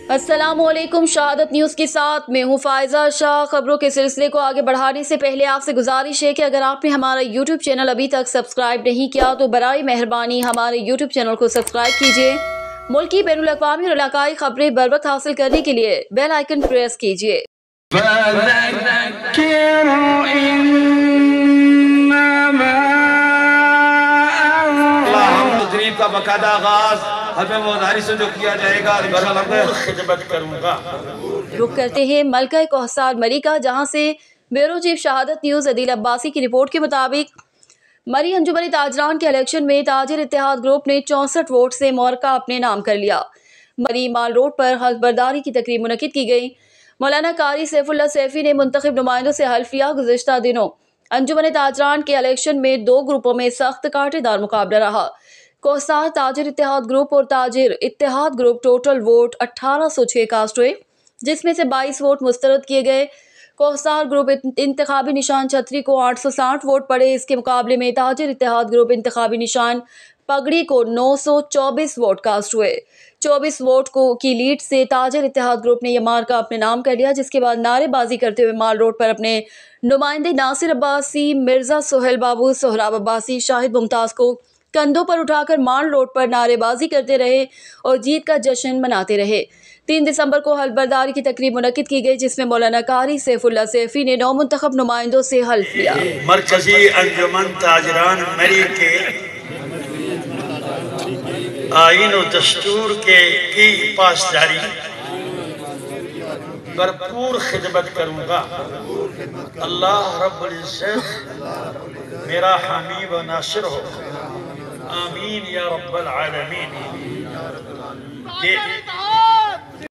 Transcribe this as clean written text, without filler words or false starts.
अस्सलाम वालेकुम। शहादत न्यूज़ के साथ मैं हूँ फायजा शाह। खबरों के सिलसिले को आगे बढ़ाने से पहले आपसे गुजारिश है कि अगर आपने हमारा यूट्यूब चैनल अभी तक सब्सक्राइब नहीं किया तो बराए मेहरबानी हमारे यूट्यूब चैनल को सब्सक्राइब कीजिए। मुल्की, बैनुल अक़वामी और इलाकाई खबरें बर वक्त हासिल करने के लिए बेल आइकन प्रेस कीजिए। का बकायदा आगाज हमें मोदारी से जो किया जाएगा खिदमत करूंगा। रुक करते हैं मलका कोहसार मरी का, जहां से ब्यूरो चीफ शहादत न्यूज़ अदील अब्बासी की रिपोर्ट के मुताबिक मरी अंजुमन ताजरान के इलेक्शन में ताजिर इत्तेहाद ग्रुप ने 64 वोट से मोरका अपने नाम कर लिया। मरी माल रोड पर हल्फ बर्दारी की तकरीब मुनक्किद की गई। मौलाना कारी सैफुल्लाह सैफी ने मुंतखब नुमाइंदों से हल्फ लिया। गुज़िश्ता दिनों अंजुमन ताजरान के इलेक्शन में दो ग्रुपों में सख्त कांटेदार मुकाबला रहा। कोहसार ताजिर इत्तेहाद ग्रुप और ताजिर इत्तेहाद ग्रुप टोटल वोट 1806 कास्ट हुए, जिसमें से 22 वोट मुस्तरद किए गए। कोहसार ग्रुप इंतखाबी निशान छतरी को 860 वोट पड़े। इसके मुकाबले में ताजिर इत्तेहाद ग्रुप इंतखाबी निशान पगड़ी को 924 वोट कास्ट हुए। 24 वोट की लीड से ताजिर इत्तेहाद ग्रुप ने यह मार्का अपने नाम कर लिया, जिसके बाद नारेबाजी करते हुए माल रोड पर अपने नुमाइंदे नासिर अब्बासी, मिर्जा सोहेल बाबू, सोहराब अब्बासी, शाहिद मुमताज को कंधों पर उठाकर माल रोड पर नारेबाजी करते रहे और जीत का जश्न मनाते रहे। 3 दिसंबर को हल्फ बर्दारी की तकरीब मुनक्किद की गई, जिसमें मौलाना कारी सैफुल्लाह सैफी ने 9 मुंतखब नुमाइंदों से हल्फ लिया। मरकजी अंजुमन ताजरान मरी के आईन और दस्तूर की पासदारी भरपूर खिदमत करूंगा। अल्लाह रब्बुल इज्जत मेरा हामी व नासिर हो। आमीन या रब्बल आलमीन।